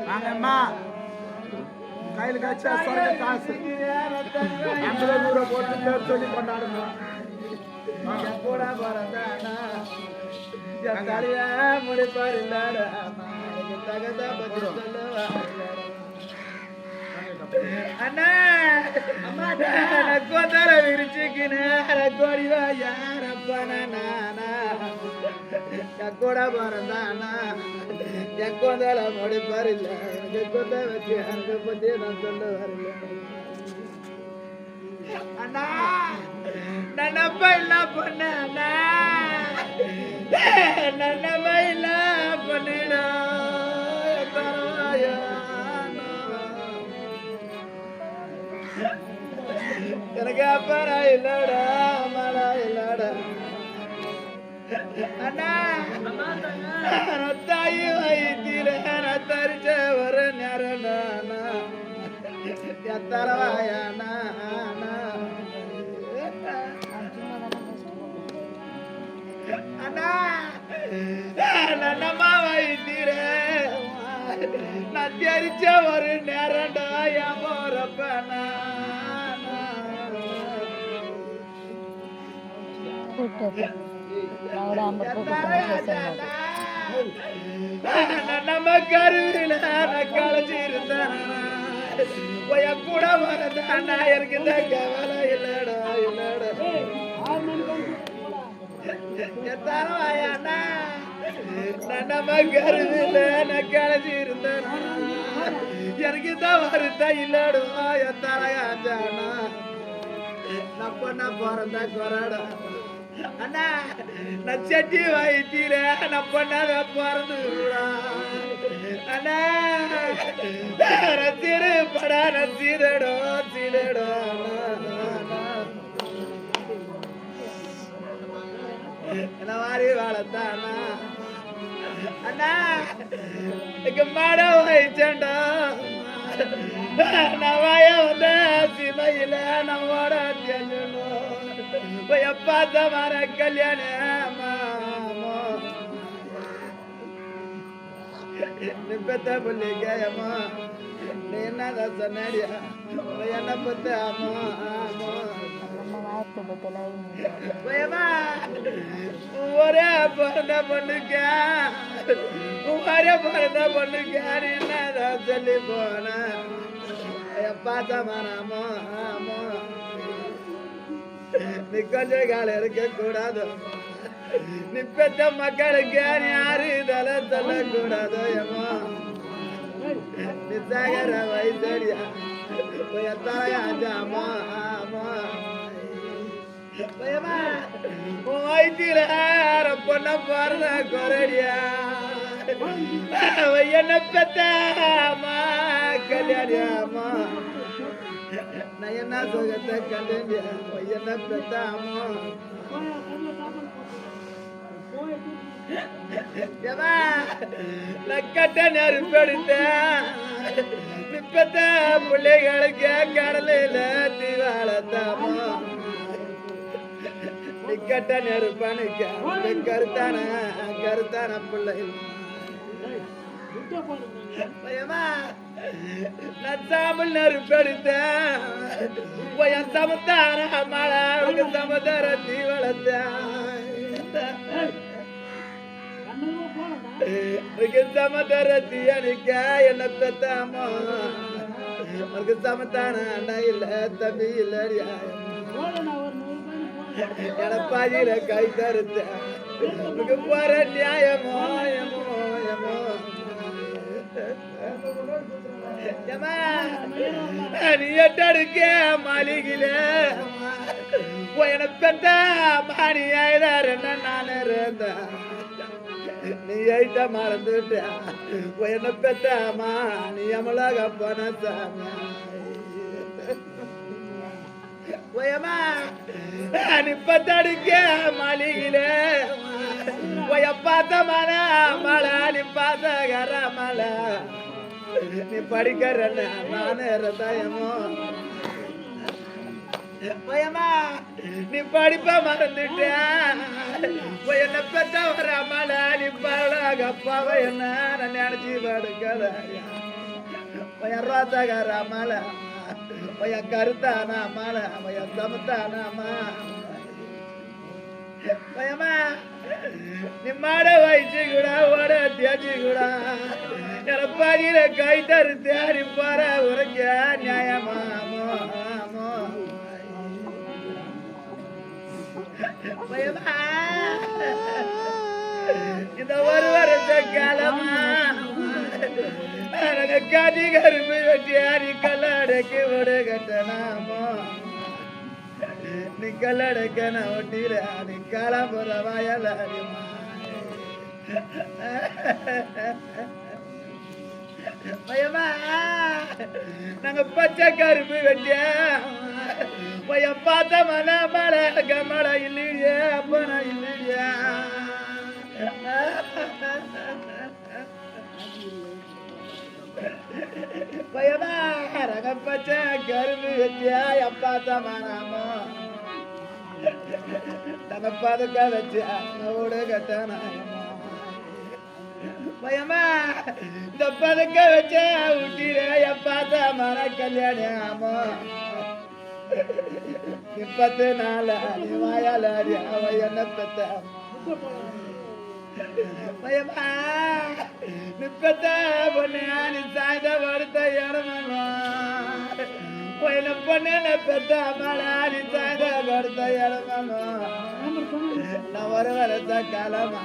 வாங்கம்மா கையில் கட்சா சொல்ற காசு 50 ரூபா போட்டு பேர் சொல்லி கொண்டாடுறோம். கூட போறதானா தலையா முடிப்பாரு தகத பத்தி சொல்லுவா அண்ணா அம்மா கோதார விரிச்சுக்கின கோடிவா யாரப்பனா நானா கூட போறதானா என் கோதால முடிப்பாரு இல்ல எனக்கு கொத்த வச்சு எனக்கு பத்தி நான் சொல்லுவாரு அண்ணா நன்னப்ப இல்ல பொண்ணு அண்ணா நன்னப்ப இல்ல பொண்ணுடா எனக்கு அப்பறா இல்லடா அம்மாடா இல்லடா அண்ணா தாயி வைத்திர தரிச்ச ஒரு நேரம் எத்தரவாயானா அண்ணா நன்னம்மா வைத்திர நான் தெரிச்ச ஒரு நேரம்டா என் போறப்பனா நம்ம கருவில களைச்சிருந்தேன் கூட வரதான் எனக்கு கவலை இல்லடா இல்லடா எத்தாரவாயாண்ணா நம்ம கருவில களைச்சிருந்தேன் எனக்கு தான் வருத்தா இல்லடுவா எத்தாரையாச்சானா நப்பண்ணா பிறந்தா கொராடா அண்ணா நான் செட்டி வைத்தீர நான் பண்ணாத பிறந்துடா அண்ணா ரசிடு படா ரசிடோ சீடோ என்ன மாதிரி வாழத்தானா அண்ணா இங்க மாட வைச்சேன்டா நான் வாய வந்த சிமையில நம்மோட தெரிஞ்சணும் எப்பா தமார கல்யாணம் பெத்த பிள்ளைக்கம்மா நீ என்ன சொன்னடியா என்ன பத்த ஆமா ஆமா ஒரே பிறந்த பொண்ணுக்க ஒரே பிறந்த பொண்ணுக்க நீ என்ன சொல்லி போன எப்பா தமாராமோ ஆமா நீ கொஞ்சம் கால இருக்க கூடாது நீ பெற்ற மக்களுக்கு யாரு தலை சொல்லக்கூடாதோ ஏமா நீ சாகர வயசடியா எத்தாயாமா ஆமா வயிற்றில பொண்ண பாருங்க குரடியா என்ன பெத்தாமா கல்யாணியாமா நான் என்ன சுகத்தை கண்டியா என்ன பெத்தாமா கட்ட நெருப்படுத்தேன் இப்பத்த பிள்ளைகளுக்கு கடலையில தீவாளத்தாமா கட்ட நெருப்பானுக்க கருத்தான பிள்ளை நச்சாமல் நெருப்படுத்தேன் சமத்தான மழை சமதார தீவளத்தான் சமதரத்தி அணிக்க என்ன பெத்தாமா உனக்கு சமத்தான அண்ணா இல்ல தம்பி இல்லடியா என பாதியில கை தருத்த உனக்கு போற நியாயமோ எமோ எமோ நீ எட்டடுக்க மாளிகையில என பெத்த மாணி ஆயிடாரு நான் இருந்த நீ ஐட்ட மறந்துட்ட என்ன பெத்தாமா நீ அமலாக போன சாமி ஒயமா நிப்பத்தடிக்க மாளிகில ஒய பார்த்த மன மழை நீ பார்த்தகர மழை நீ படிக்கிற நானு ரதயமோ ஒயமா நீ படிப்ப மறந்துட்டேன் என்ன பெற்ற வர மழை நீ பழக அப்பாவை என்ன நினைச்சு படுக்கல ரோத்தகர மழை கருத்தானா மழை சமத்தானாமா நீ மாட வயசு கூட ஓட தேச்சு கூட பாதியில கை தரு தேடி போற உரைக்க நியாயமாமோ இந்த ஒரு வருஷ காலமா காதி கரும்பு வெட்டியாரி கல்லடைக்கு விடு கட்டணாமோ நீ கல்லடைக்க நான் ஒட்டிற நீ காலம்புற வயலாரிமா பயமா நாங்க பச்சை கரும்பு வெட்டிய பையன் பார்த்த மன மழை கமழை இல்லையே அப்பன இல்லையா பயமா நாங்க பச்சை கரும்பு வெட்டியா எப்பாத்த மனமோ நாங்க பதுக்க வச்சா ஓடு கட்டணாயமோ பயமா இந்த பதுக்க வச்ச ஊட்டிர எப்பாத்த மன கல்யாணமோ 24 நீ வாயாலாடி அவ என்ன பெத்த பயமா நீ பெத்த பொண்ணு நீ சாய்ந்த வருத்த இடமோ என்ன பொண்ணு பெத்த மழை நீ சாய்ந்த வருத்த இடமோ நான் வர வரத்த காலமா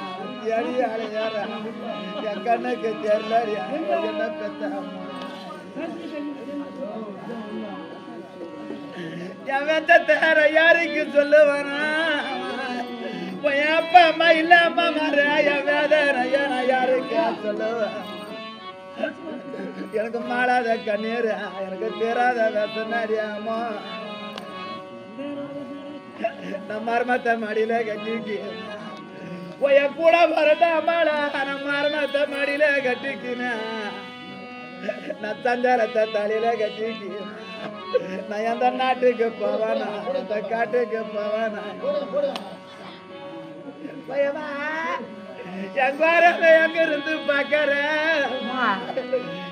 அடி அழையார என் கண்ணுக்கு தெரியல என்ன பெத்த என் வேற யாருக்கு சொல்லுவானா என் அப்பா அம்மா இல்லாம மாற என் வேதனை நான் யாருக்கு சொல்லுவேன் எனக்கு மாடாத கண்ணீர் எனக்கு தீராத வேசனாடியாமோ நான் மர்மத்தை மடியில கட்டிக்கு என் கூட வரட்டா மாடா நான் மர்மத்தை மடியில கட்டிக்கினா நான் சஞ்சாரத்தை தலையில கட்டிக்கு நான் எந்த நாட்டுக்கு போவானா எந்த காட்டுக்கு போவானா பயமா எங்க எங்க இருந்து பாக்கற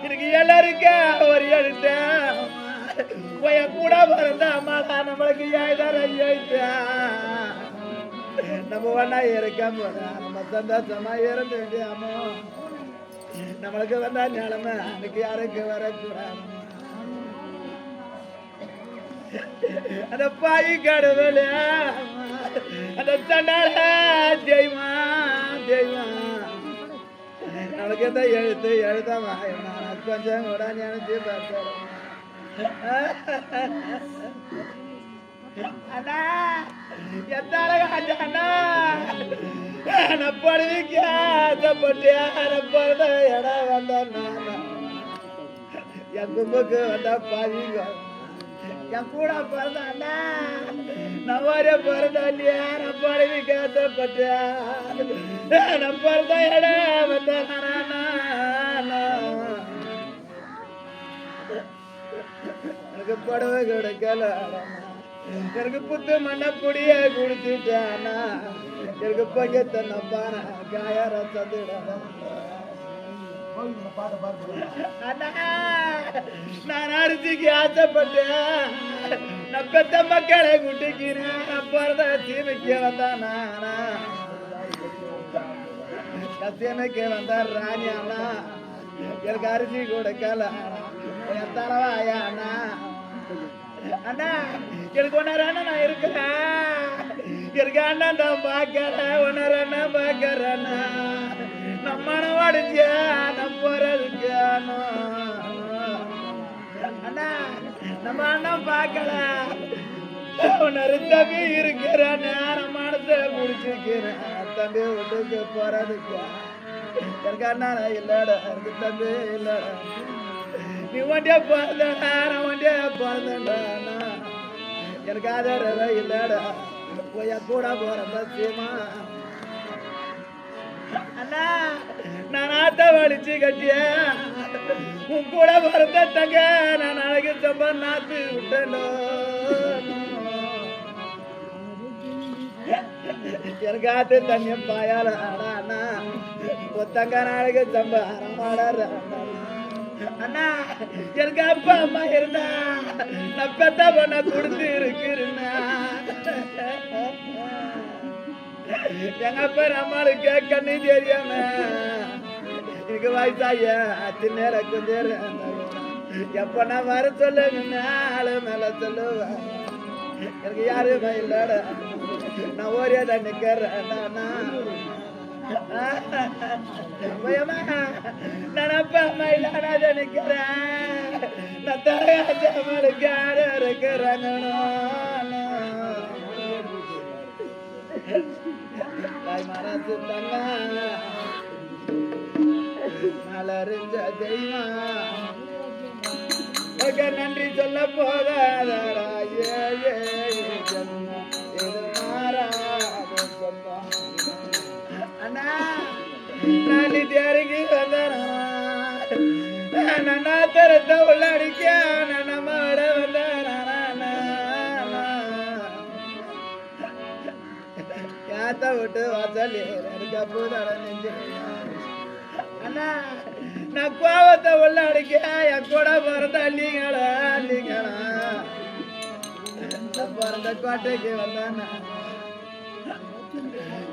எனக்கு எல்லாருக்கும் ஒரு எழுத்த கூட பிறந்த அம்மா தான் நம்மளுக்கு நம்ம ஒன்னா இருக்காம நம்ம சந்தோஷமா இருந்து வேண்டியாமோ நம்மளுக்கு வந்தா நிலைமை அன்னைக்கு யாருக்கு வரக்கூடாது அந்த பாய் கடவுள அந்த சண்டால ஜெய்மா ஜெய்மா நம்மளுக்கு எந்த எழுத்து எழுதாமா நான் கொஞ்சம் கூட நினைச்சு பார்த்தேன் அண்ணா எத்தால அண்ணா நான் படுவிக்க ஆசைப்பட்டு பிறந்த இடம் வந்தேன் என் கும்புக்கு வந்தா பாதிங்க என் கூட பிறந்தாண்ணா நான் வர பிறந்த இல்லையா நான் படுவிக்க ஆசைப்பட்டேன் நான் பிறந்த இடம் வந்தேன் எனக்கு புடவை கிடைக்கல எனக்கு புத்து மண்ண புடிய குடிச்சுட்டானா எனக்கு பக்கத்தை நம்பான காயார சந்துடா நான் அரிசிக்கு ஆசைப்பட்டேன் நான் பெத்த மக்களை குட்டிக்கிறேன் பிறந்த சீமைக்கு வந்தானா சீமைக்கு வந்தா ராணியானா எனக்கு அரிசி கொடுக்கல என் தலைவாயானா அண்ணா எனக்கு ஒன்னர அண்ணா நான் இருக்கிறேன் எனக்கு அண்ணன் தான் பார்க்கற ஒன்னர அண்ணா பார்க்கறண்ணா நம்ம வாடிச்ச நம்ம போறதுக்கு அண்ணா நம்ம அண்ணன் பார்க்கல ஒன்னரு தம்பி இருக்கிற நேரம் மனசை முடிச்சுக்கிறேன் தம்பி வீட்டுக்கு போறதுக்கு எனக்கு அண்ணா இல்லடா எனக்கு தம்பி இல்லடா நீ வண்டியா பிறந்தா நான் வண்டியா பிறந்தேன்டா எனக்கு ஆதரவே இல்லடா போய் கூட போறத சீமா அண்ணா நான் ஆட்ட வலிச்சு கட்டிய உன் கூட போறத தங்க நான் நாளைக்கு சம்பா நாத்து விட்டனோ எனக்கு ஆட்டு தண்ணியம் பாயால அண்ணா ஒத்தங்க நாளைக்கு சம்பா அண்ணா எனக்கு அப்பா அம்மா இருந்தா நான் பெத்த பொண்ண கொடுத்து இருக்குறேன்னா எங்க அப்பா நம்மளுக்கு கண்ணு தெரியாம எனக்கு வயசாய அத்தி நேரம் கொஞ்சம் எப்ப நான் வர சொல்லுங்க ஆளு மேல சொல்லுவேன் எனக்கு யாருமே இல்லட நான் ஒரே தான் நிக்கிறேன் நான் அப்பா அம்மா இல்லாத நிக்கிறேன் நான் தரையாச்சவளுக்கு யாரு இருக்கிறாங்க மனசு தங்க மலர்ந்த தெய்வம் நன்றி சொல்ல போதாதா அண்ணா நான் தேருகி வந்தனா நன்னா தரத்த உள்ளடிக்க நம்மட வந்தனா யாத்த விட்டு வாசல் எனக்கு பூதட நெஞ்சு அண்ணா நான் கோவத்தை உள்ள அடிக்க என் கூட பிறந்த அள்ளிங்களா அள்ளிங்களா பிறந்த கோட்டைக்கு வந்தானா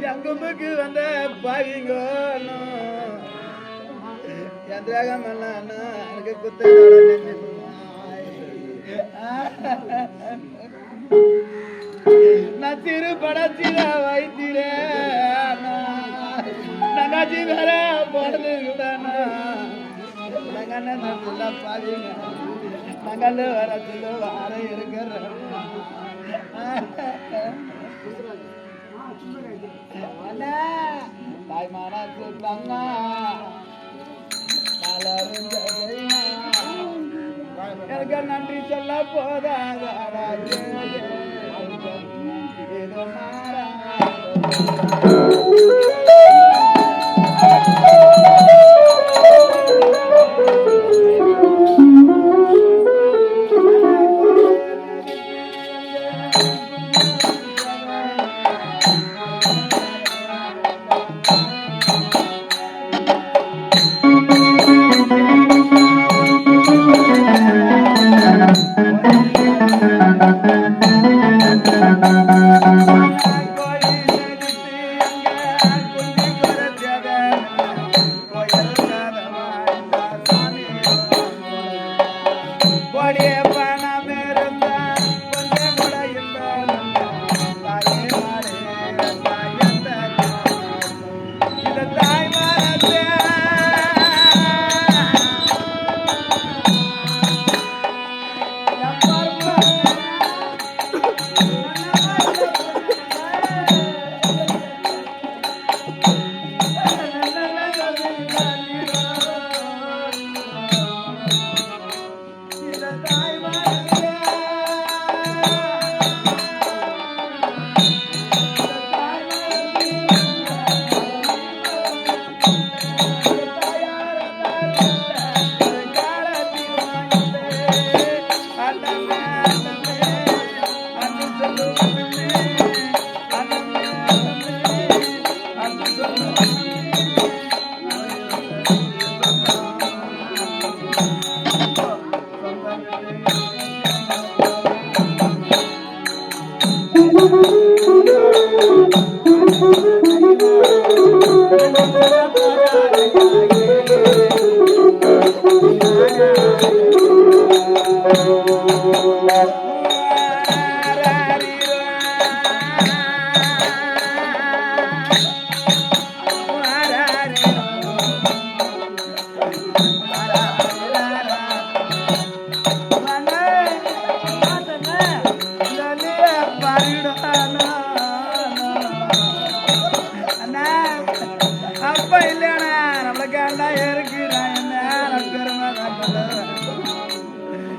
என் கும்புக்கு வந்த பாவிங்கோ என் திரகம் எல்லாம் எனக்கு குத்தோட நெஞ்சு நான் சிறு படத்தில வைத்திரேன் நகாச்சி வேற போடுதுதானா நகன சொல்ல பாருங்க நகல் வர சொல்ல வார இருக்கிற தாய் மனசு தங்க எனக்கு நன்றி சொல்ல போதாதா இது மாறா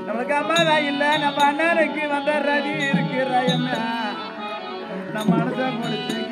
நம்மளுக்கு அம்மா தான் இல்ல நம்ம அண்ணனுக்கு வந்த ரதி இருக்கிற என்ன நான் மனசை முடிச்சு